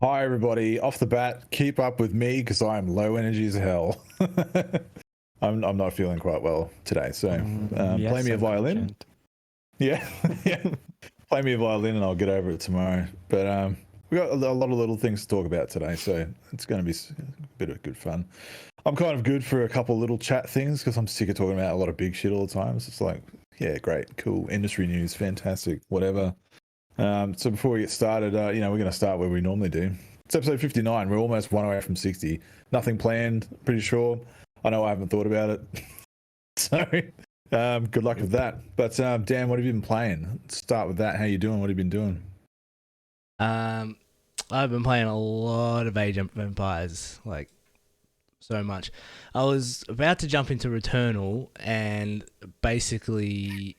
Hi, everybody. Off the bat, keep up with me because I'm low energy as hell. I'm not feeling quite well today, so play Yes, me a violin. unfortunate. Yeah, yeah. Play me a violin and I'll get over it tomorrow. But we got a lot of little things to talk about today, so it's going to be a bit of good fun. I'm kind of good for a couple little chat things because I'm sick of talking about a lot of big shit all the time. So it's like, yeah, great, cool, industry news, fantastic, whatever. So before we get started, we're going to start where we normally do. It's episode 59. We're almost one away from 60. Nothing planned, pretty sure. I know I haven't thought about it. So good luck with that. But Dan, what have you been playing? Let's start with that. How you doing? What have you been doing? I've been playing a lot of Age of Empires, like so much. I was about to jump into Returnal, and basically,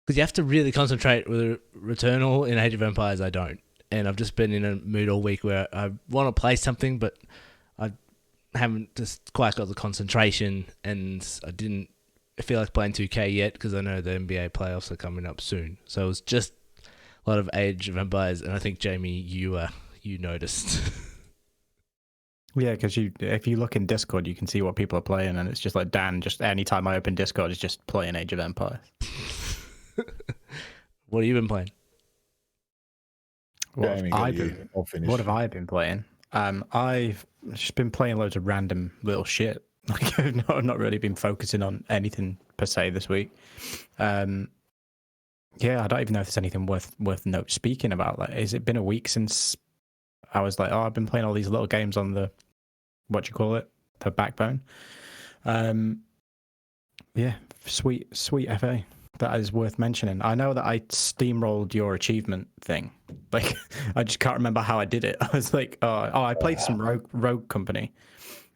because you have to really concentrate with Returnal in Age of Empires, I don't. And I've just been in a mood all week where I want to play something, but I haven't just quite got the concentration, and I didn't feel like playing 2K yet because I know the NBA playoffs are coming up soon. So it was just a lot of Age of Empires, and I think Jamie, you noticed. Yeah, because if you look in Discord, you can see what people are playing, and it's just like Dan. Just anytime I open Discord, is just playing Age of Empires. What have you been playing? What have I been playing? I've just been playing loads of random little shit. Like I've not really been focusing on anything per se this week. Yeah, I don't even know if there's anything worth speaking about. Like, has it been a week since I was like, I've been playing all these little games on the the Backbone. Yeah, sweet FA. That is worth mentioning. I know that I steamrolled your achievement thing. Like, I just can't remember how I did it. I was like, I played some Rogue Company,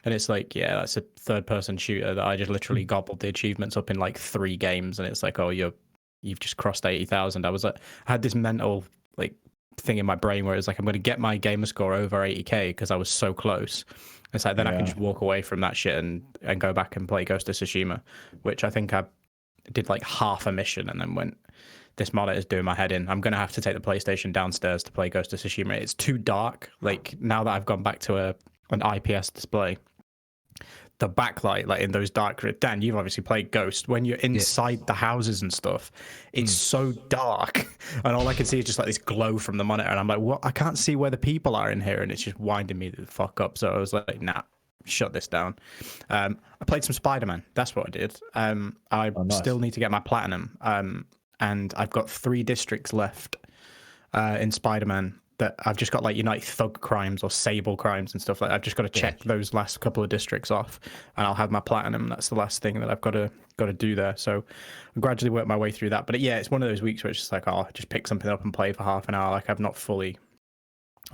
and it's like, yeah, that's a third-person shooter that I just literally gobbled the achievements up in like 3 games, and it's like, oh, you've just crossed 80,000. I was like, I had this mental like thing in my brain where it's like, I'm going to get my gamer score over 80k because I was so close. It's like then I can just walk away from that shit and go back and play Ghost of Tsushima, which I think I did like half a mission and then went, this mod is doing my head in. I'm going to have to take the PlayStation downstairs to play Ghost of Tsushima. It's too dark. Like now that I've gone back to an IPS display, the backlight, like in those dark, Dan, you've obviously played Ghost. When you're inside the houses and stuff, it's so dark, and all I can see is just like this glow from the monitor, and I'm like, what? I can't see where the people are in here, and it's just winding me the fuck up. So I was like, nah, shut this down. I played some Spider-Man. That's what I did. I still need to get my platinum, and I've got 3 districts left in Spider-Man that I've just got, like, United Thug Crimes or Sable Crimes and stuff like that. I've just got to check those last couple of districts off, and I'll have my platinum. That's the last thing that I've got to do there. So I gradually work my way through that. But yeah, it's one of those weeks where it's just like, oh, just pick something up and play for half an hour. Like, I've not fully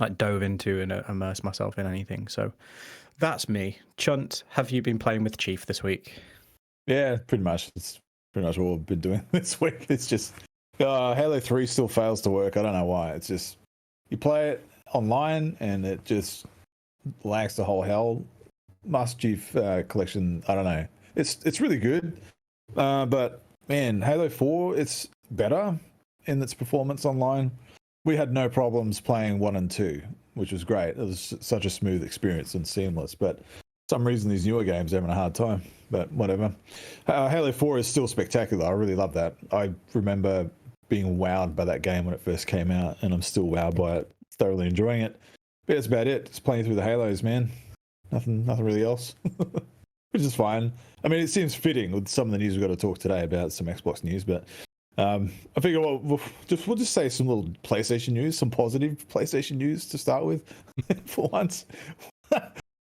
like dove into and immersed myself in anything. So that's me. Chunt, have you been playing with Chief this week? Yeah, pretty much. It's pretty much all I've been doing this week. It's just Halo 3 still fails to work. I don't know why. It's just you play it online and it just lags the whole hell. Master Chief Collection, I don't know. It's really good, but man, Halo 4, it's better in its performance online. We had no problems playing 1 and 2, which was great. It was such a smooth experience and seamless. But for some reason, these newer games are having a hard time. But whatever. Halo 4 is still spectacular. I really love that. I remember being wowed by that game when it first came out, and I'm still wowed by it. Thoroughly enjoying it. But that's about it. Just playing through the Halos, man. Nothing really else. Which is fine. I mean, it seems fitting with some of the news we've got to talk today about some Xbox news, but I figure we'll just say some little PlayStation news, some positive PlayStation news to start with. For once,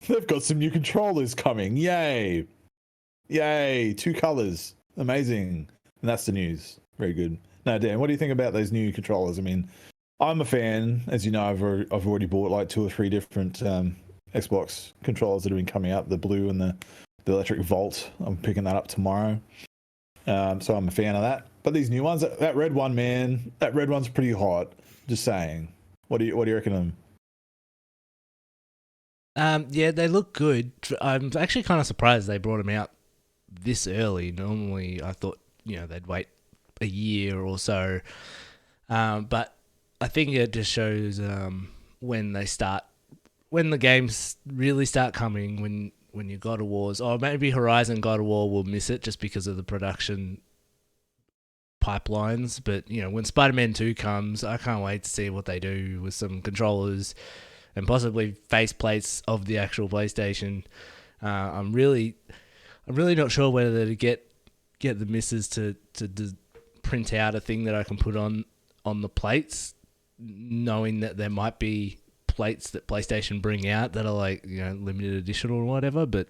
they've got some new controllers coming. Yay! 2 colors, amazing. And that's the news. Very good. Now, Dan, what do you think about those new controllers? I mean, I'm a fan, as you know. I've already bought like 2 or 3 different Xbox controllers that have been coming out. The blue and the electric Volt. I'm picking that up tomorrow. So I'm a fan of that. But these new ones, that red one, man, that red one's pretty hot. Just saying. What do you reckon of them? Yeah, they look good. I'm actually kind of surprised they brought them out this early. Normally, I thought they'd wait a year or so. But I think it just shows when the games really start coming, when you God of Wars, or maybe Horizon God of War will miss it just because of the production pipelines. But when Spider-Man 2 comes, I can't wait to see what they do with some controllers and possibly faceplates of the actual PlayStation. I'm really not sure whether to get the missus to print out a thing that I can put on the plates, knowing that there might be plates that PlayStation bring out that are like limited edition or whatever. But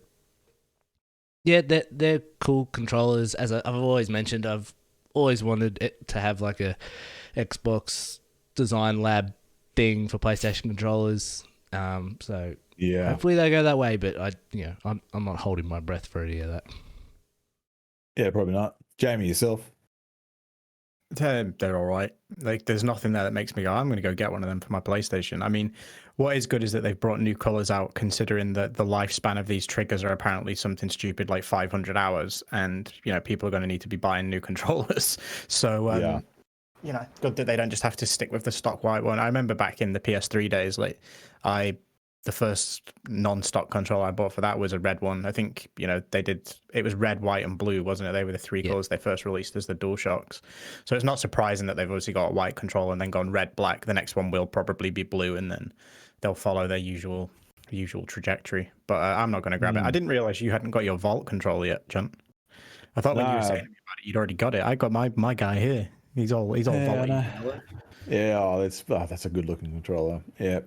yeah, they're cool controllers. As I've always mentioned, I've always wanted it to have like a Xbox design lab thing for PlayStation controllers. So Yeah. hopefully they go that way. But I'm not holding my breath for any of that. Yeah, probably not. Jamie, yourself? They're all right. Like, there's nothing there that makes me go, I'm going to go get one of them for my PlayStation. I mean, what is good is that they've brought new colors out, considering that the lifespan of these triggers are apparently something stupid like 500 hours, and people are going to need to be buying new controllers. So, good that they don't just have to stick with the stock white one. I remember back in the PS3 days, like the first non-stock controller I bought for that was a red one. I think, it was red, white, and blue, wasn't it? They were the three colors they first released as the DualShocks. So it's not surprising that they've obviously got a white controller and then gone red, black. The next one will probably be blue, and then they'll follow their usual trajectory. But I'm not going to grab it. I didn't realize you hadn't got your Vault controller yet, John. I thought when you were saying about it, you'd already got it. I got my guy here. He's all Vault. Yeah, that's a good looking controller. Yeah.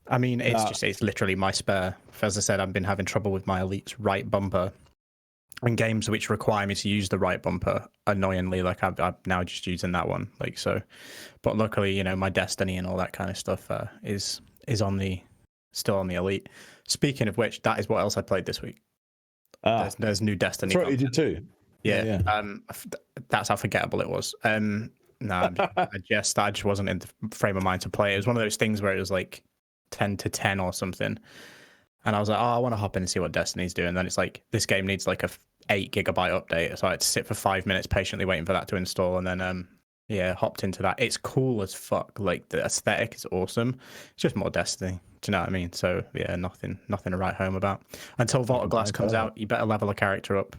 I mean, it's literally my spare. As I said, I've been having trouble with my Elite's right bumper, and games which require me to use the right bumper, annoyingly, like I'm now just using that one. Like, so, but luckily, my Destiny and all that kind of stuff is still on the Elite. Speaking of which, that is what else I played this week. There's new Destiny. That's right, you did too. Yeah. That's how forgettable it was. No, I just wasn't in the frame of mind to play. It was one of those things where it was like 10 to 10 or something, and I was like, I want to hop in and see what Destiny's doing. And then it's like, this game needs like a 8 gigabyte update, so I had to sit for 5 minutes patiently waiting for that to install, and then hopped into that. It's cool as fuck. Like, the aesthetic is awesome. It's just more Destiny. Do you know what I mean? So yeah, nothing to write home about. Until Vault of Glass comes out, you better level a character up.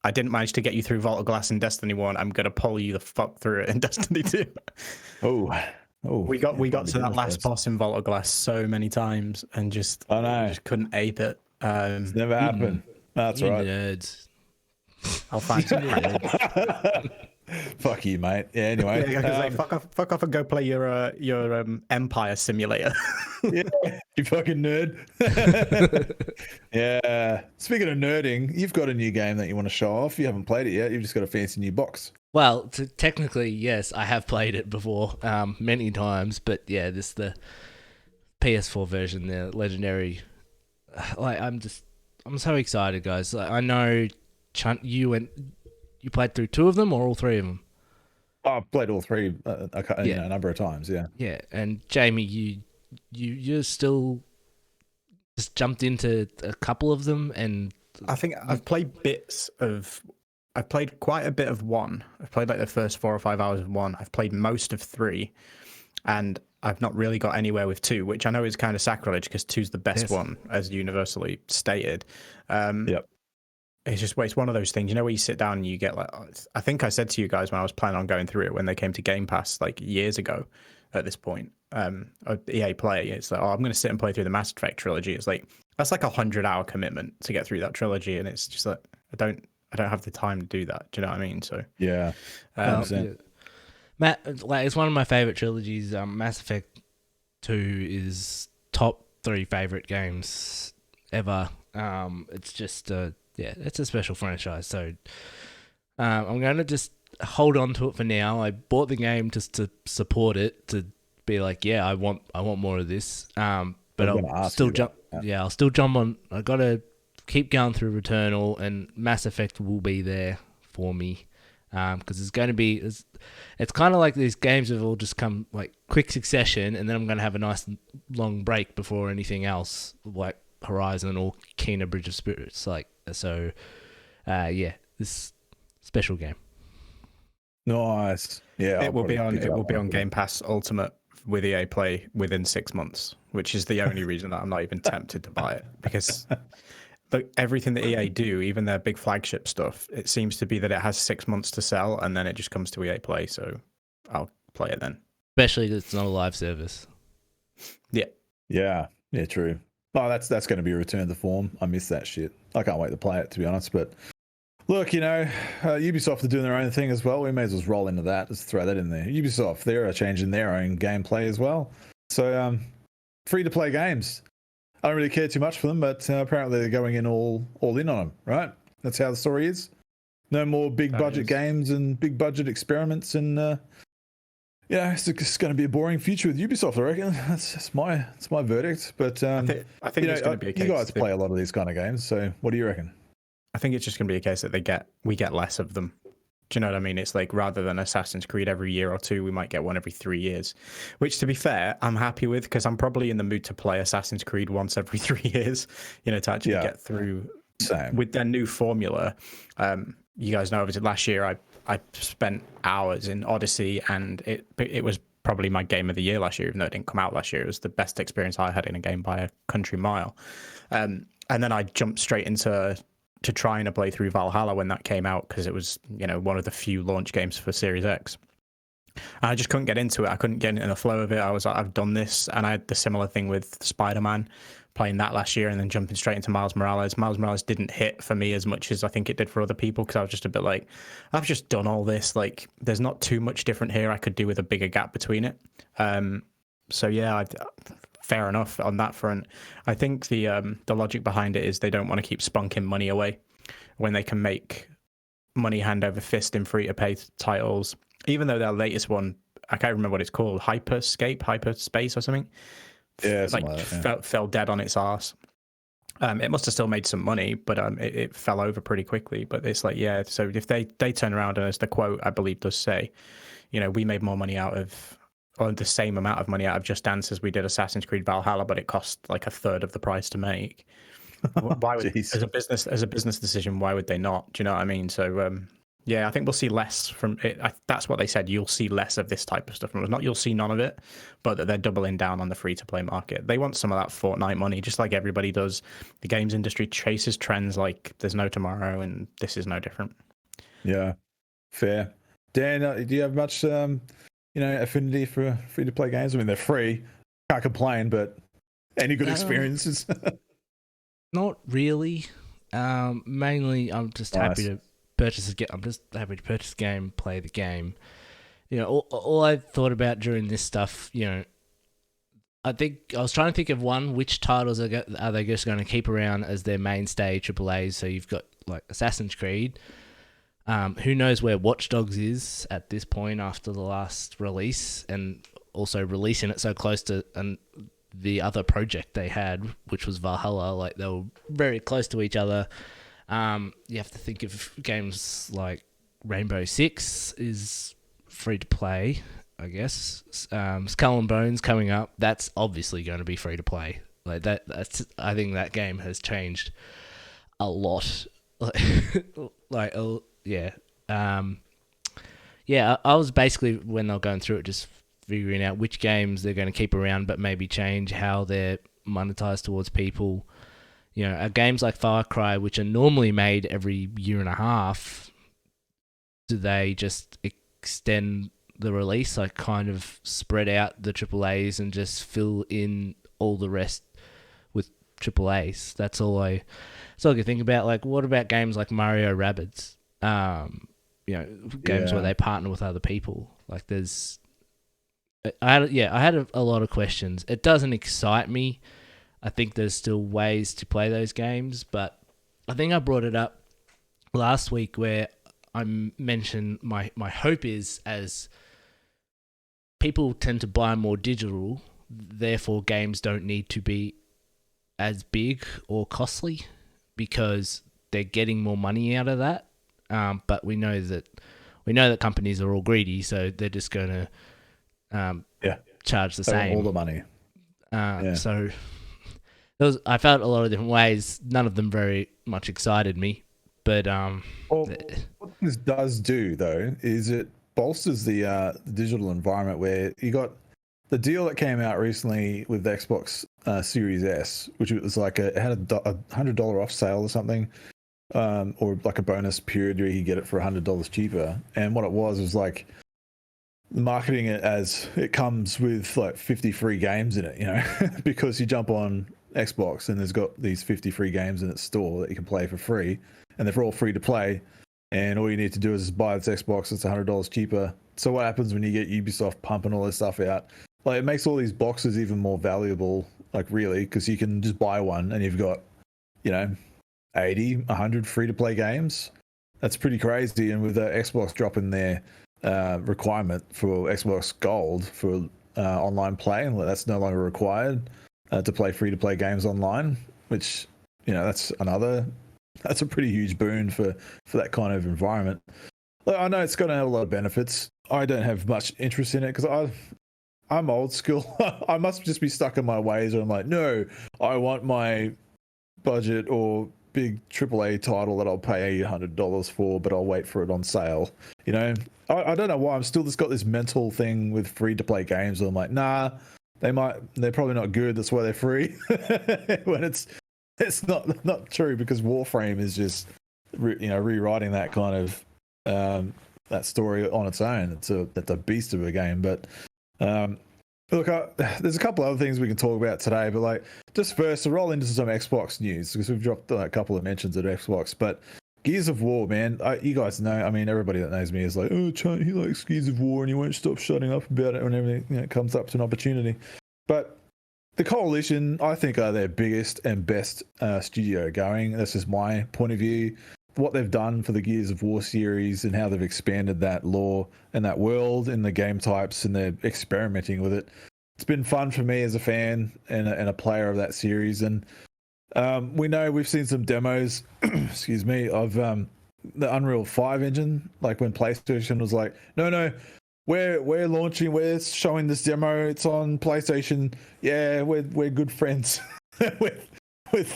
I didn't manage to get you through Vault of Glass in Destiny 1. I'm gonna pull you the fuck through it in Destiny 2. We got to that last boss in Vault of Glass so many times, and just couldn't ape it. It's never happened. That's right. Nerds. I'll find some nerds. Fuck you, mate. Yeah. Anyway, fuck off and go play your Empire Simulator. Yeah, you fucking nerd. Yeah. Speaking of nerding, you've got a new game that you want to show off. You haven't played it yet. You've just got a fancy new box. Well, technically, yes, I have played it before, many times. But yeah, this the PS4 version, the legendary. Like, I'm so excited, guys. Like, I know, you played through 2 of them or all 3 of them? I've played all 3 a number of times. Yeah. Yeah, and Jamie, you're still just jumped into a couple of them, and I think I've played I've played quite a bit of 1. I've played like the first 4 or 5 hours of 1. I've played most of 3, and I've not really got anywhere with 2, which I know is kind of sacrilege because 2's the best one, as universally stated. Yep. It's one of those things, where you sit down and you get like, I think I said to you guys when I was planning on going through it, when they came to Game Pass like years ago at this point, EA Play, it's like, I'm going to sit and play through the Mass Effect trilogy. It's like, that's like 100-hour commitment to get through that trilogy. And it's just like, I don't have the time to do that. Do you know what I mean? So yeah. Matt, like, it's one of my favorite trilogies. Mass Effect 2 is top 3 favorite games ever. It's just it's a special franchise. So I'm going to just hold on to it for now. I bought the game just to support it, to be like, I want more of this. But I'll still jump. Yeah, I'll still jump on. I got to keep going through Returnal, and Mass Effect will be there for me. Because it's going to be, it's kind of like these games have all just come like quick succession, and then I'm going to have a nice long break before anything else, like Horizon or Kena Bridge of Spirits. Like, so, this special game. Nice. Yeah, it will be on Game Pass Ultimate with EA Play within 6 months, which is the only reason that I'm not even tempted to buy it, because everything that EA do, even their big flagship stuff, it seems to be that it has 6 months to sell and then it just comes to EA Play. So I'll play it then. Especially because it's not a live service. Yeah, true. Oh, that's going to be a return to form. I miss that shit. I can't wait to play it, to be honest. But look, Ubisoft are doing their own thing as well. We may as well roll into that. Just throw that in there. Ubisoft, they're changing their own gameplay as well. So free-to-play games. I don't really care too much for them, but apparently they're going in all in on them, right? That's how the story is. No more big budget games and big budget experiments, and it's going to be a boring future with Ubisoft, I reckon. That's my verdict. But I think it's going to be a case. You guys play a lot of these kind of games, so what do you reckon? I think it's just going to be a case that we get less of them. Do you know what I mean? It's like, rather than Assassin's Creed every year or two, we might get one every 3 years, which, to be fair, I'm happy with, because I'm probably in the mood to play Assassin's Creed once every 3 years, to actually get through. Same. With their new formula. You guys know, obviously, last year I spent hours in Odyssey, and it was probably my game of the year last year, even though it didn't come out last year. It was the best experience I had in a game by a country mile. And then I jumped straight into trying to play through Valhalla when that came out, because it was, one of the few launch games for Series X. And I just couldn't get into it. I couldn't get in the flow of it. I was like, I've done this. And I had the similar thing with Spider-Man, playing that last year and then jumping straight into Miles Morales. Miles Morales didn't hit for me as much as I think it did for other people, because I was just a bit like, I've just done all this. Like, there's not too much different here. I could do with a bigger gap between it. So yeah, fair enough on that front. I think the logic behind it is they don't want to keep spunking money away when they can make money hand over fist in free-to-pay titles. Even though their latest one, I can't remember what it's called, Hyperspace or something. Yeah, fell dead on its arse. It must have still made some money, but it fell over pretty quickly. But it's like, yeah, so if they turn around, and as the quote I believe does say, we made more money or the same amount of money out of Just Dance as we did Assassin's Creed Valhalla, but it cost like a third of the price to make. Why would, as a business decision, why would they not? Do you know what I mean? So yeah, I think we'll see less from it. That's what they said. You'll see less of this type of stuff. Not you'll see none of it, but that they're doubling down on the free-to-play market. They want some of that Fortnite money, just like everybody does. The games industry chases trends like there's no tomorrow, and this is no different. Yeah, fair. Dan, do you have much, affinity for free-to-play games? I mean, they're free. Can't complain, but any good experiences? Not really. Mainly, I'm just happy to purchase a game. I'm just happy to purchase a game, play the game. All I thought about during this stuff, I think I was trying to think of which titles are they just going to keep around as their mainstay AAAs. So you've got like Assassin's Creed. Who knows where Watch Dogs is at this point after the last release, and also releasing it so close to the other project they had, which was Valhalla. Like, they were very close to each other. You have to think of games like Rainbow Six is free to play, I guess. Skull and Bones coming up, that's obviously going to be free to play. Like I think that game has changed a lot. Yeah. I was basically, when they were going through it, just figuring out which games they're going to keep around, but maybe change how they're monetized towards people. Games like Far Cry, which are normally made every year and a half, do they just extend the release, like kind of spread out the AAAs and just fill in all the rest with AAAs? That's all I can think about. Like, what about games like Mario Rabbids? Games where they partner with other people. Like, I had a lot of questions. It doesn't excite me. I think there's still ways to play those games, but I think I brought it up last week where I mentioned my hope is, as people tend to buy more digital, therefore games don't need to be as big or costly because they're getting more money out of that. But we know that companies are all greedy, so they're just going to charge the same. All the money. So I felt a lot of different ways. None of them very much excited me. But what this does do, though, is it bolsters the digital environment where you got the deal that came out recently with the Xbox Series S, which was like it had a $100 off sale or something, or like a bonus period where you could get it for $100 cheaper. And what it was like marketing it as it comes with like 50 free games in it, you know, because you jump on Xbox and there's got these 50 free games in its store that you can play for free, and they're all free to play. And all you need to do is buy this Xbox. It's $100 cheaper. So what happens when you get Ubisoft pumping all this stuff out? Like, it makes all these boxes even more valuable, like, really, because you can just buy one and you've got, you know, 80, 100 free-to-play games. That's pretty crazy. And with the Xbox dropping their requirement for Xbox Gold for online play, and that's no longer required to play free-to-play games online, which, you know, that's a pretty huge boon for that kind of environment. I know it's going to have a lot of benefits. I don't have much interest in it because I'm old school. I must just be stuck in my ways where I'm like, no, I want my budget or big AAA title that I'll pay $100 for, but I'll wait for it on sale. You know, I don't know why I'm still just got this mental thing with free-to-play games. I'm like, nah, they're probably not good. That's why they're free. When it's not true, because Warframe is just rewriting that kind of that story on its own. It's a beast of a game. But look, there's a couple other things we can talk about today. But like, just first to roll into some Xbox news, because we've dropped a couple of mentions at Xbox. But Gears of War, man, you guys know. I mean, everybody that knows me is like, oh, he likes Gears of War, and he won't stop shutting up about it whenever it comes up to an opportunity. But the Coalition, I think, are their biggest and best studio going. That's just my point of view. What they've done for the Gears of War series and how they've expanded that lore and that world and the game types, and they're experimenting with it. It's been fun for me as a fan and a player of that series. And we've seen some demos, excuse me, of the Unreal 5 engine. Like when PlayStation was like, no, we're launching, we're showing this demo. It's on PlayStation. Yeah, we're good friends with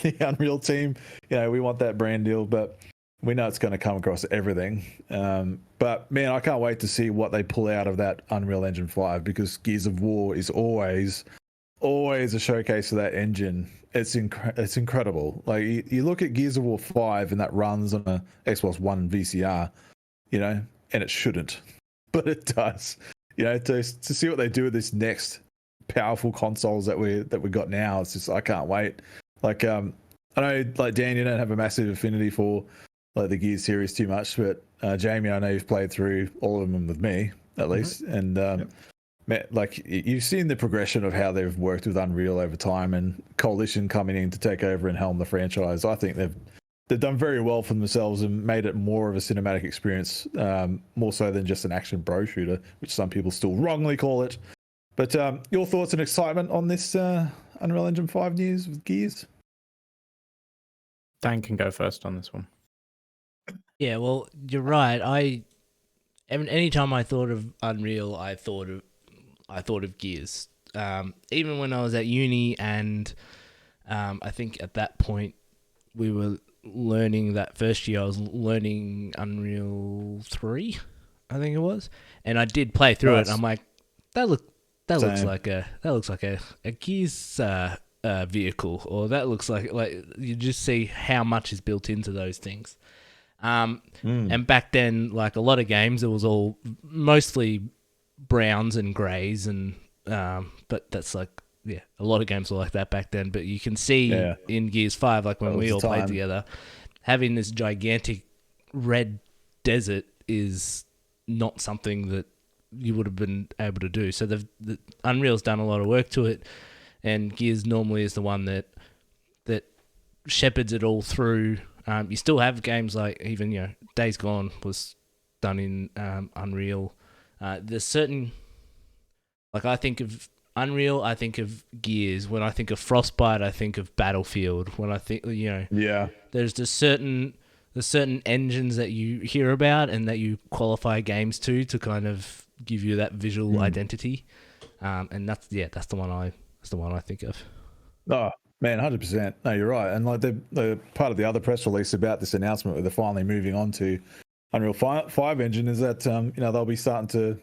the Unreal team. You know, we want that brand deal, but we know it's going to come across everything. But man, I can't wait to see what they pull out of that Unreal Engine 5, because Gears of War is always a showcase of that engine. It's incredible. Like you look at Gears of War 5 and that runs on a Xbox One VCR, you know, and it shouldn't, but it does. You know, to see what they do with this next powerful consoles that we got now, it's just, I can't wait. Like I know, like Dan, you don't have a massive affinity for like the Gears series too much, but Jamie, I know you've played through all of them with me at least, and yep. Like you've seen the progression of how they've worked with Unreal over time, and Coalition coming in to take over and helm the franchise. I think they've done very well for themselves and made it more of a cinematic experience, more so than just an action bro shooter, which some people still wrongly call it. But your thoughts and excitement on this Unreal Engine 5 news with Gears? Dan can go first on this one. Yeah, well, you're right. Anytime I thought of Unreal, I thought of Gears. Even when I was at uni, and I think at that point we were learning that first year. I was learning Unreal 3, I think it was, and I did play through it. And I'm like, that looks like a Gears vehicle, or that looks like you just see how much is built into those things. And back then, like a lot of games, it was all mostly browns and greys, and but that's like, yeah, a lot of games were like that back then. But you can see in Gears 5, like when we all played together, having this gigantic red desert is not something that you would have been able to do. So the Unreal's done a lot of work to it, and Gears normally is the one that shepherds it all through. You still have games like even Days Gone was done in Unreal. There's certain, like, I think of Unreal, I think of Gears. When I think of Frostbite, I think of Battlefield. When I think there's just certain engines that you hear about and that you qualify games to kind of give you that visual identity. And that's the one I think of. Oh man, 100%. No, you're right. And like the part of the other press release about this announcement where they're finally moving on to Unreal 5 engine is that they'll be starting to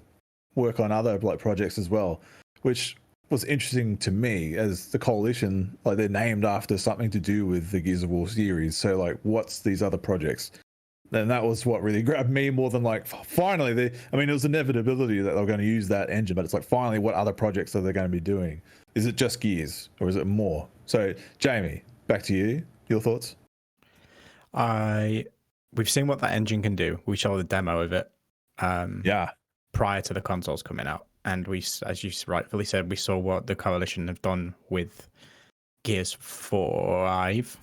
work on other like projects as well. which was interesting to me as the Coalition, like they're named after something to do with the Gears of War series. So like, what's these other projects? And that was what really grabbed me more than like, finally, I mean, it was inevitability that they were going to use that engine, but it's like, finally, what other projects are they going to be doing? Is it just Gears or is it more? So, Jamie, back to you. Your thoughts? We've seen what that engine can do. We saw the demo of it. Yeah. Prior to the consoles coming out, and we, as you rightfully said, we saw what the Coalition have done with Gears 5.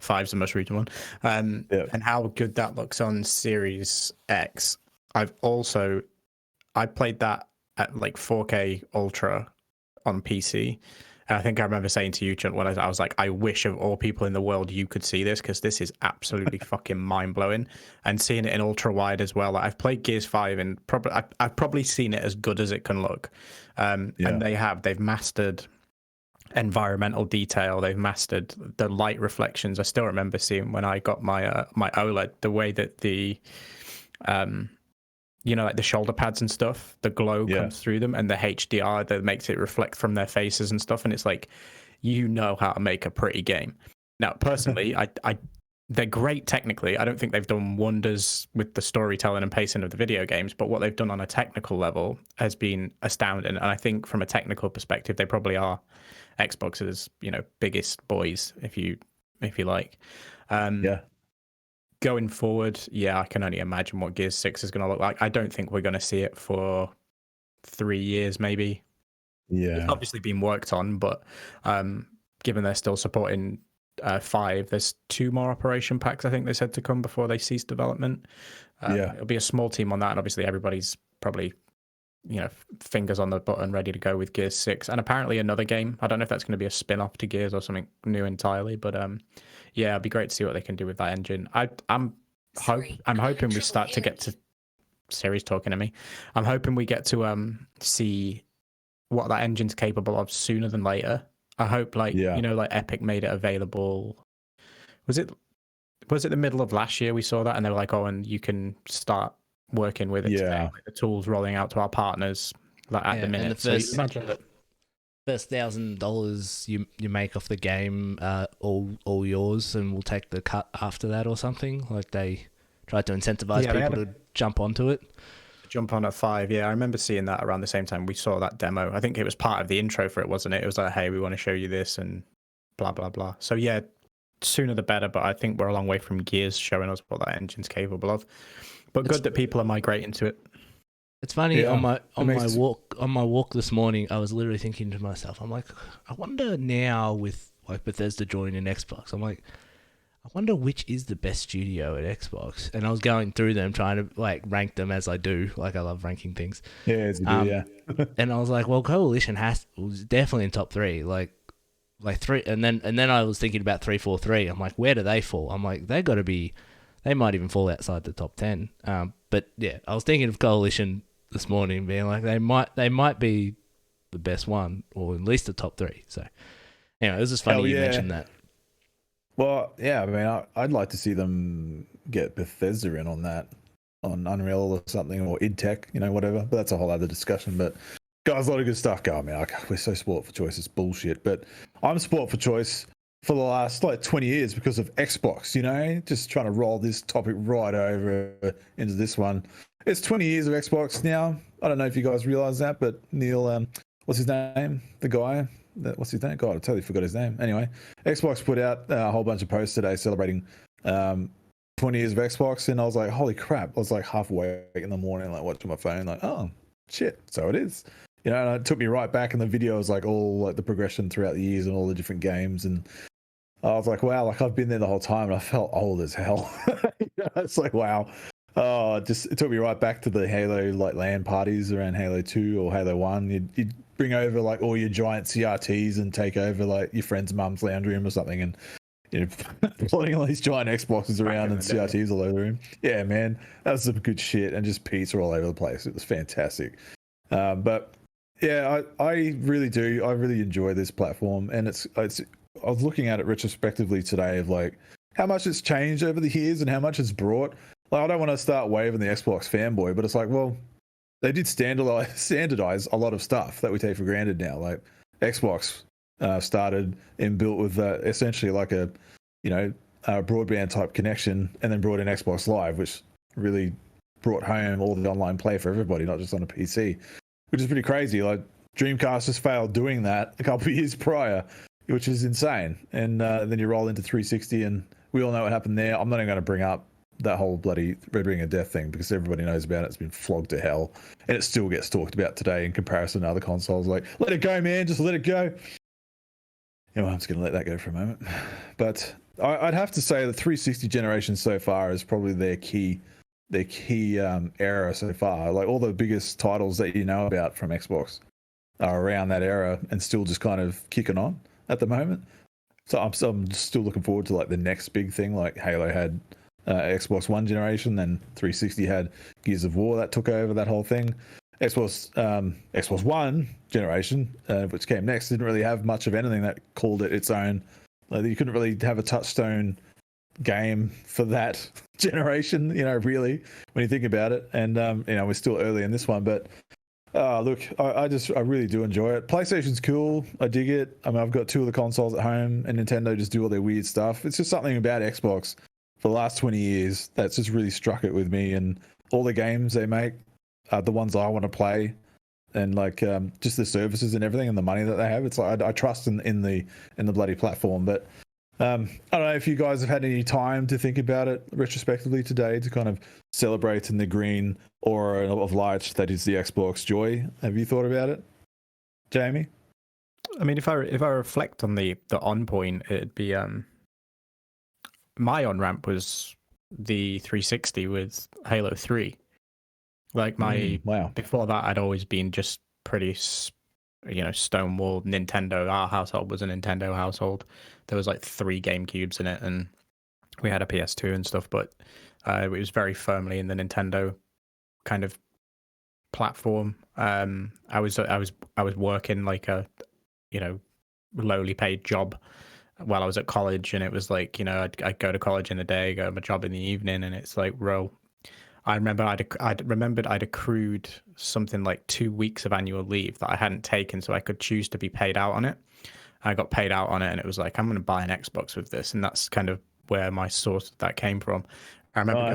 5's the most recent one, and how good that looks on Series X. I played that at like 4K Ultra on PC. And I think I remember saying to you, Chunt, when I was like, I wish of all people in the world you could see this, because this is absolutely fucking mind blowing. And seeing it in ultra wide as well. Like, I've played Gears 5 and I've probably seen it as good as it can look. And they've mastered environmental detail. They've mastered the light reflections. I still remember seeing when I got my my OLED, the way that the like the shoulder pads and stuff, the glow comes through them, and the HDR that makes it reflect from their faces and stuff. And it's like, how to make a pretty game. Now, personally, they're great technically. I don't think they've done wonders with the storytelling and pacing of the video games, but what they've done on a technical level has been astounding. And I think from a technical perspective, they probably are Xbox's, biggest boys, if you like. Going forward, I can only imagine what Gears 6 is going to look like. I don't think we're going to see it for 3 years, maybe. Yeah. It's obviously been worked on, but given they're still supporting 5, there's 2 more operation packs, I think they said, to come before they cease development. It'll be a small team on that, and obviously everybody's probably, fingers on the button, ready to go with Gears 6. And apparently another game. I don't know if that's going to be a spin-off to Gears or something new entirely, but it'd be great to see what they can do with that engine. I'm hoping we start to get to Siri's talking to me. I'm hoping we get to see what that engine's capable of sooner than later. I hope like Epic made it available. Was it the middle of last year we saw that, and they were like, and you can start working with it today. Like the tools rolling out to our partners at the minute. And the first $1,000 you make off the game, all yours, and we'll take the cut after that or something. Like they tried to incentivize people to jump onto it. Jump on at 5. I remember seeing that around the same time we saw that demo. I think it was part of the intro for it, wasn't it? It was like, hey, we want to show you this and blah blah blah. So sooner the better, but I think we're a long way from Gears showing us what that engine's capable of. But good that people are migrating to it. It's funny, on my walk this morning, I was literally thinking to myself, I'm like, I wonder now with like Bethesda joining Xbox, I'm like, I wonder which is the best studio at Xbox. And I was going through them, trying to like rank them as I do. Like I love ranking things. Yeah, as you do, and I was like, well, Coalition was definitely in top 3. Like 3, and then I was thinking about 343. I'm like, where do they fall? I'm like, they might even fall outside the top 10. But yeah, I was thinking of Coalition this morning, being like, they might be the best one, or at least the top 3. So anyway, it was just funny you mentioned that. Well, I mean, I'd like to see them get Bethesda in on that, on Unreal or something, or id Tech, whatever. But that's a whole other discussion. But guys, a lot of good stuff going, man. We're so sport for choice, it's bullshit. But I'm sport for choice for the last 20 years because of Xbox, just trying to roll this topic right over into this one. It's 20 years of Xbox now. I don't know if you guys realize that, but Neil, what's his name? The guy. What's his name? God, I totally forgot his name. Anyway, Xbox put out a whole bunch of posts today celebrating 20 years of Xbox, and I was like, holy crap. I was like half awake in the morning, like watching my phone, like, oh, shit, so it is. And it took me right back, and the video was like all like the progression throughout the years and all the different games, and I was like, wow, like I've been there the whole time, and I felt old as hell. It's like, wow. Oh, it took me right back to the Halo like LAN parties around Halo 2 or Halo 1. You'd bring over like all your giant CRTs and take over like your friend's mum's lounge room or something, and plotting all these giant Xboxes around and CRTs all over the room. Yeah, man, that was some good shit, and just pizza all over the place. It was fantastic. But yeah, I really do. I really enjoy this platform, and it's. I was looking at it retrospectively today of like how much it's changed over the years and how much it's brought. Like, I don't want to start waving the Xbox fanboy, but it's like, well, they did standardize a lot of stuff that we take for granted now. Like Xbox started and built with essentially like a, a broadband type connection, and then brought in Xbox Live, which really brought home all the online play for everybody, not just on a PC, which is pretty crazy. Like Dreamcast just failed doing that a couple of years prior, which is insane. And then you roll into 360, and we all know what happened there. I'm not even going to bring up that whole bloody Red Ring of Death thing because everybody knows about it. It's been flogged to hell, and it still gets talked about today in comparison to other consoles. Like, let it go, man, just let it go. I'm just going to let that go for a moment. But I'd have to say the 360 generation so far is probably their key era so far. Like all the biggest titles that you know about from Xbox are around that era and still just kind of kicking on at the moment. So I'm still looking forward to like the next big thing. Like Halo had Xbox One generation, then 360 had Gears of War that took over that whole thing. Xbox One generation, which came next, didn't really have much of anything that called it its own. Like, you couldn't really have a touchstone game for that generation, really, when you think about it. And we're still early in this one, but look, I really do enjoy it. PlayStation's cool. I dig it. I mean, I've got 2 of the consoles at home, and Nintendo just do all their weird stuff. It's just something about Xbox for the last 20 years that's just really struck it with me. And all the games they make are the ones I want to play, and like just the services and everything and the money that they have. It's like I trust in the bloody platform. But I don't know if you guys have had any time to think about it retrospectively today to kind of celebrate in the green aura of light that is the Xbox joy. Have you thought about it, Jamie? I mean, if I reflect on the on point, it'd be my on ramp was the 360 with Halo 3. Like wow. Before that, I'd always been just pretty, stonewalled Nintendo. Our household was a Nintendo household. There was like 3 GameCubes in it, and we had a PS2 and stuff. But it was very firmly in the Nintendo kind of platform. I was working like a, lowly paid job while I was at college, and it was like, I'd go to college in the day, go to my job in the evening, and it's like, I remember I'd accrued something like 2 weeks of annual leave that I hadn't taken, so I could choose to be paid out on it. I got paid out on it, and it was like, I'm going to buy an Xbox with this, and that's kind of where my source of that came from. I remember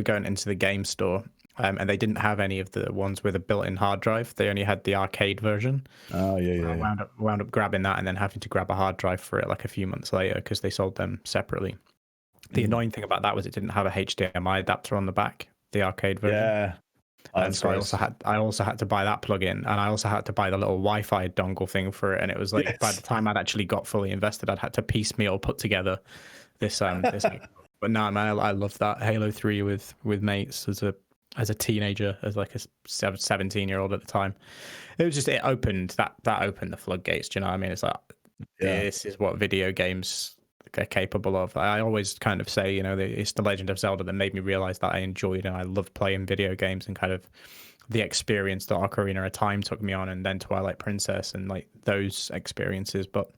going into the game store, and they didn't have any of the ones with a built-in hard drive. They only had the arcade version. Oh yeah. I wound up grabbing that and then having to grab a hard drive for it like a few months later because they sold them separately. The annoying thing about that was it didn't have a HDMI adapter on the back, the arcade version. Yeah. And so I also had to buy that plug-in, and I also had to buy the little Wi-Fi dongle thing for it. And it was like, by the time I'd actually got fully invested, I'd had to piecemeal put together this. But no, man, I loved that Halo 3 with mates as a teenager, as like a 17-year-old at the time. It was just, it opened the floodgates. Do you know what I mean? It's like, this is what video games are capable of. I always kind of say, it's the Legend of Zelda that made me realize that I enjoyed and I loved playing video games, and kind of the experience that Ocarina of Time took me on, and then Twilight Princess and like those experiences. But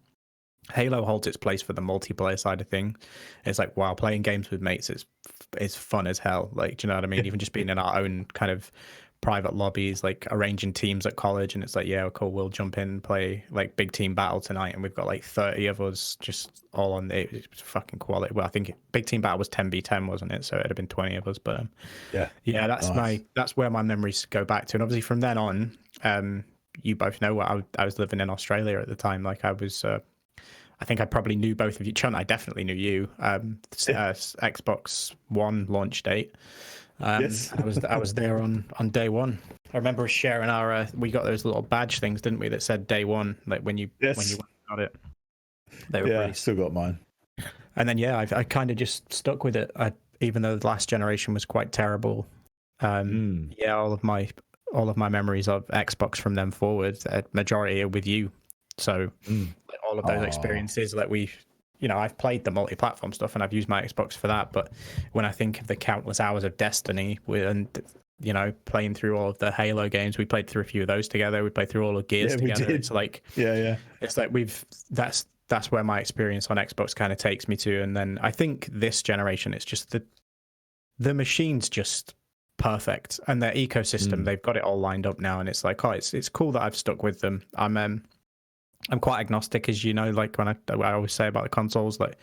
Halo holds its place for the multiplayer side of things. It's like, wow, playing games with mates is fun as hell. Like, do you know what I mean? Even just being in our own kind of private lobbies, like arranging teams at college, and it's like, yeah, cool, we'll jump in and play like big team battle tonight, and we've got like 30 of us just all on it. It was fucking quality. Well, I think big team battle was 10v10, wasn't it? So it'd have been 20 of us. But that's where my memories go back to. And obviously from then on, you both know what I was living in Australia at the time. Like I was I think I probably knew both of you. Chun, I definitely knew you. Xbox One launch date. Yes. I was there on day one. I remember us sharing we got those little badge things, didn't we, that said day one, like when you got it. They were pretty... still got mine. And then I kind of just stuck with it. Even though the last generation was quite terrible. All of my memories of Xbox from then forward, majority are with you. So like, all of those experiences that I've played the multi-platform stuff and I've used my Xbox for that. But when I think of the countless hours of Destiny and playing through all of the Halo games, we played through a few of those together. We played through all of Gears together. It's like, it's like that's where my experience on Xbox kind of takes me to. And then I think this generation, it's just the machines just perfect, and their ecosystem, they've got it all lined up now, and it's like, oh, it's cool that I've stuck with them. I'm quite agnostic, as you know, like when I always say about the consoles, like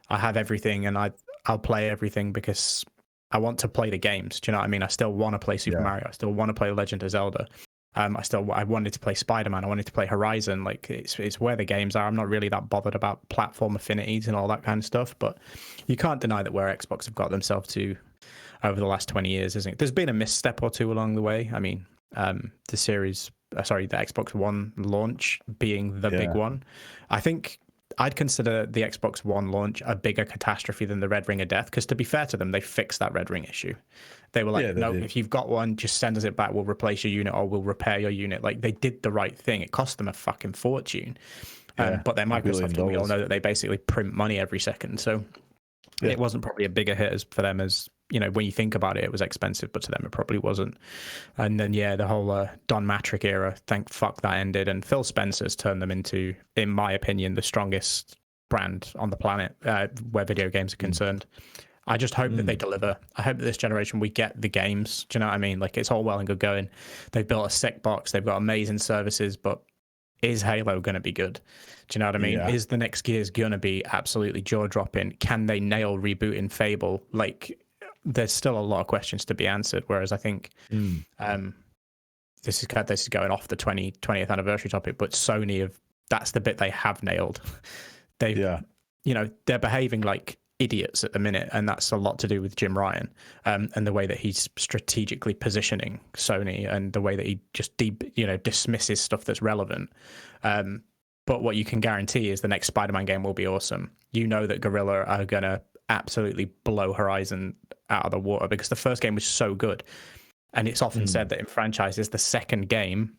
I have everything, and I'll play everything because I want to play the games. Do you know what I mean? I still want to play Super Mario. I still want to play Legend of Zelda. I wanted to play Spider-Man. I wanted to play Horizon. Like it's where the games are. I'm not really that bothered about platform affinities and all that kind of stuff. But you can't deny that where Xbox have got themselves to over the last 20 years, isn't it? There's been a misstep or two along the way. I mean, the Xbox One launch being the big one. I think I'd consider the Xbox One launch a bigger catastrophe than the Red Ring of Death, because to be fair to them, they fixed that Red Ring issue. They were like, no, if you've got one, just send us it back. We'll replace your unit or we'll repair your unit. Like, they did the right thing. It cost them a fucking fortune. But they're Microsoft, and we all know that they basically print money every second. So it wasn't probably a bigger hit for them as, you know, when you think about it, it was expensive, but to them it probably wasn't. And then, the whole Don Matrick era, thank fuck that ended. And Phil Spencer's turned them into, in my opinion, the strongest brand on the planet where video games are concerned. I just hope that they deliver. I hope that this generation we get the games. Do you know what I mean? Like, it's all well and good going. They've built a sick box. They've got amazing services, but is Halo going to be good? Do you know what I mean? Yeah. Is the next Gears going to be absolutely jaw-dropping? Can they nail rebooting Fable? Like, there's still a lot of questions to be answered. Whereas I think this is going off the 20th anniversary topic, but Sony that's the bit they have nailed. They're behaving like idiots at the minute, and that's a lot to do with Jim Ryan and the way that he's strategically positioning Sony and the way that he just dismisses stuff that's relevant. But what you can guarantee is the next Spider-Man game will be awesome. You know that Guerrilla are going to absolutely blow Horizon out of the water because the first game was so good. And it's often said that in franchises, the second game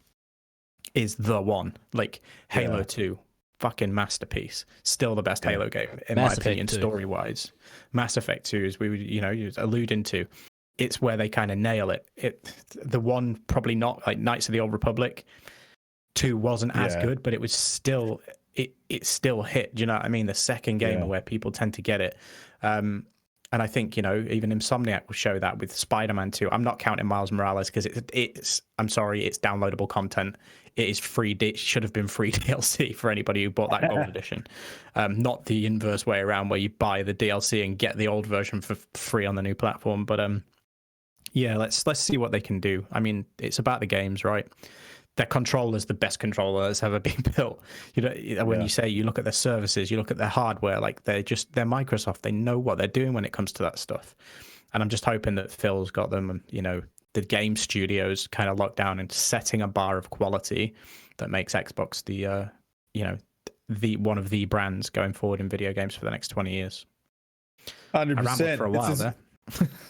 is the one. Like Halo 2, fucking masterpiece. Still the best Halo game, in my opinion, story-wise. Mass Effect 2, as we were, you're alluding to, it's where they kind of nail it. The one, probably not, like Knights of the Old Republic, 2 wasn't as good, but it was still, it still hit. Do you know what I mean? The second game where people tend to get it. And I think, even Insomniac will show that with Spider-Man 2. I'm not counting Miles Morales because it's I'm sorry, it's downloadable content. It is free. It should have been free DLC for anybody who bought that gold edition. Not the inverse way around where you buy the DLC and get the old version for free on the new platform. But let's see what they can do. I mean, it's about the games, right? Their controller is the best controller that's ever been built. When you say you look at their services, you look at their hardware, like they're Microsoft. They know what they're doing when it comes to that stuff. And I'm just hoping that Phil's got them, the game studios kind of locked down and setting a bar of quality that makes Xbox the one of the brands going forward in video games for the next 20 years. 100%. I rambled for a while there.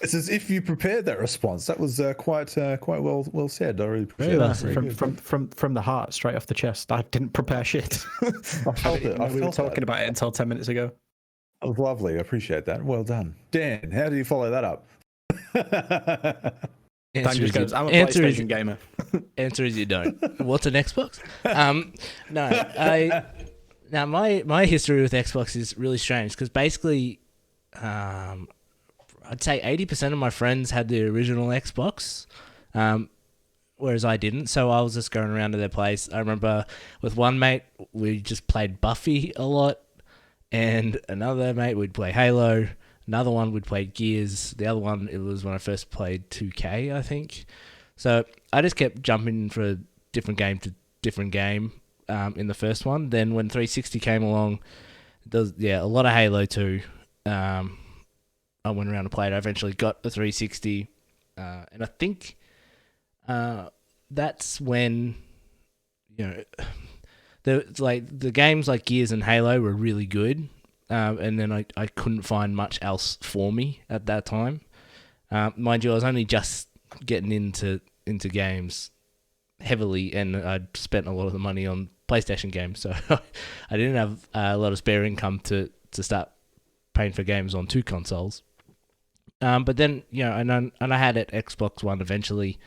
It's as if you prepared that response. That was quite well said. I really appreciate that. From the heart, straight off the chest. I didn't prepare shit. I felt it. We were talking about it until 10 minutes ago. That was lovely. I appreciate that. Well done, Dan. How do you follow that up? Dan just goes, I'm a PlayStation gamer. Answer is you don't. What's an Xbox? Now my history with Xbox is really strange because basically, I'd say 80% of my friends had the original Xbox, whereas I didn't. So I was just going around to their place. I remember with one mate, we just played Buffy a lot, and another mate would play Halo. Another one would play Gears. The other one, it was when I first played 2K, I think. So I just kept jumping from different game to different game in the first one. Then when 360 came along, there was, a lot of Halo 2. I went around and played. I eventually got a 360, and I think that's when the games like Gears and Halo were really good, and then I couldn't find much else for me at that time. Mind you, I was only just getting into games heavily, and I'd spent a lot of the money on PlayStation games, so I didn't have a lot of spare income to start paying for games on 2 consoles. But then, and I had it Xbox One eventually,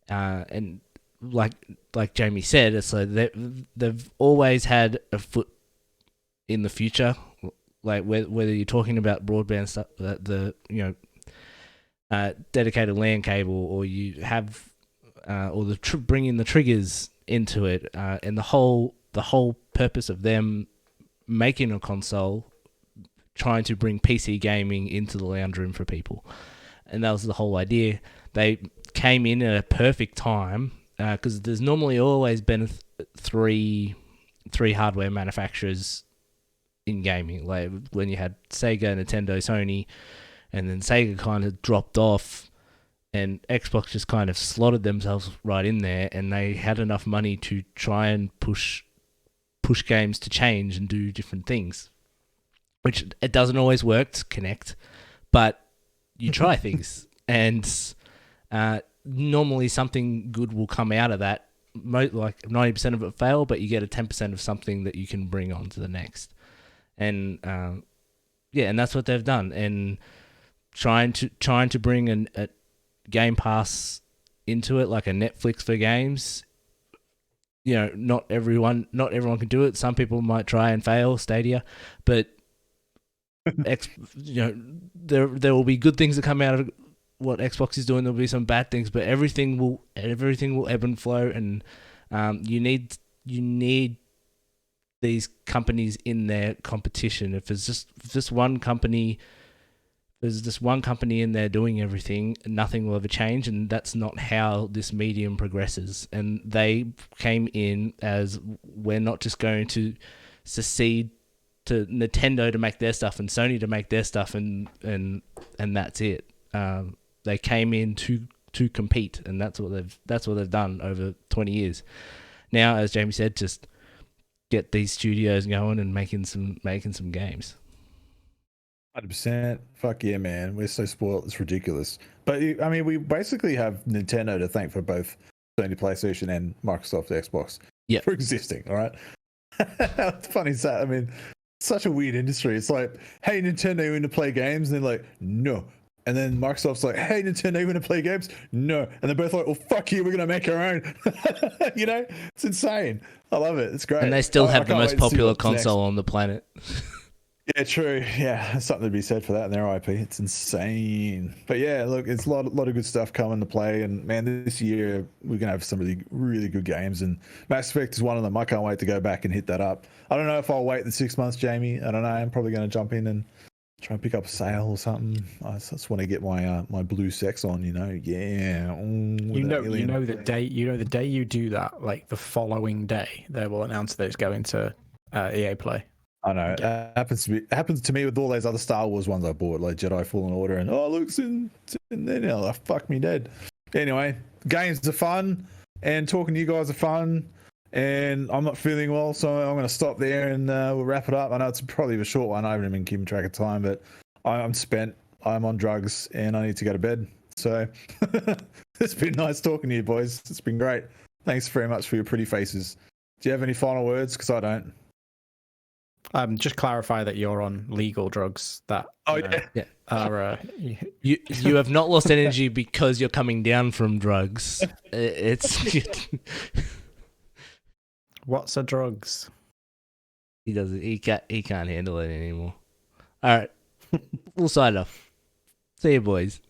and like Jamie said, it's like they've always had a foot in the future, like whether you're talking about broadband stuff, dedicated LAN cable, or you have or bring in the triggers into it, and the whole purpose of them making a console, trying to bring PC gaming into the lounge room for people, and that was the whole idea. They came in at a perfect time because there's normally always been three hardware manufacturers in gaming, like when you had Sega, Nintendo, Sony, and then Sega kind of dropped off, and Xbox just kind of slotted themselves right in there, and they had enough money to try and push games to change and do different things, which it doesn't always work to connect, but you try things, and normally something good will come out of that. Like 90% of it fail, but you get a 10% of something that you can bring on to the next. And and that's what they've done. And trying to bring a Game Pass into it, like a Netflix for games. You know, not everyone can do it. Some people might try and fail, Stadia, but there will be good things that come out of what Xbox is doing. There'll be some bad things, but everything will ebb and flow, and you need these companies in their competition. If there's just one company in there doing everything, nothing will ever change, and that's not how this medium progresses. And they came in as, we're not just going to secede to Nintendo to make their stuff and Sony to make their stuff, and that's it. They came in to compete, and that's what they've done over 20 years. Now, as Jamie said, just get these studios going and making some games. 100%. Fuck yeah, man. We're so spoiled. It's ridiculous. But I mean, we basically have Nintendo to thank for both Sony PlayStation and Microsoft Xbox for existing. All right. How funny is that? I mean, it's such a weird industry. It's like, hey, Nintendo, you want to play games? And they're like, no. And then Microsoft's like, hey, Nintendo, you want to play games? No. And they're both like, well, fuck you, we're going to make our own. You know, it's insane. I love it. It's great. And they still have the most popular console on the planet. Yeah, true. Yeah, something to be said for that in their IP. It's insane. But yeah, look, it's a lot of good stuff coming to play. And man, this year we're gonna have some really, really good games. And Mass Effect is one of them. I can't wait to go back and hit that up. I don't know if I'll wait the 6 months, Jamie. I don't know. I'm probably gonna jump in and try and pick up a sale or something. I just want to get my my blue sex on. You know, yeah. You know the day you do that, like the following day, they will announce that it's going to EA Play. I know. Yeah. It happens to me with all those other Star Wars ones I bought, like Jedi Fallen Order, and Luke's in there now. Like, fuck me dead. Anyway, games are fun, and talking to you guys are fun, and I'm not feeling well, so I'm going to stop there and we'll wrap it up. I know it's probably a short one. I haven't even keeping track of time, but I'm spent. I'm on drugs, and I need to go to bed. So it's been nice talking to you, boys. It's been great. Thanks very much for your pretty faces. Do you have any final words? Because I don't. Just clarify that you're on legal drugs that are you have not lost energy because you're coming down from drugs. It's what's a drugs? He can't handle it anymore. All right, we'll sign off. See you, boys.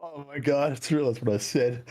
Oh my god, I just realized what I said.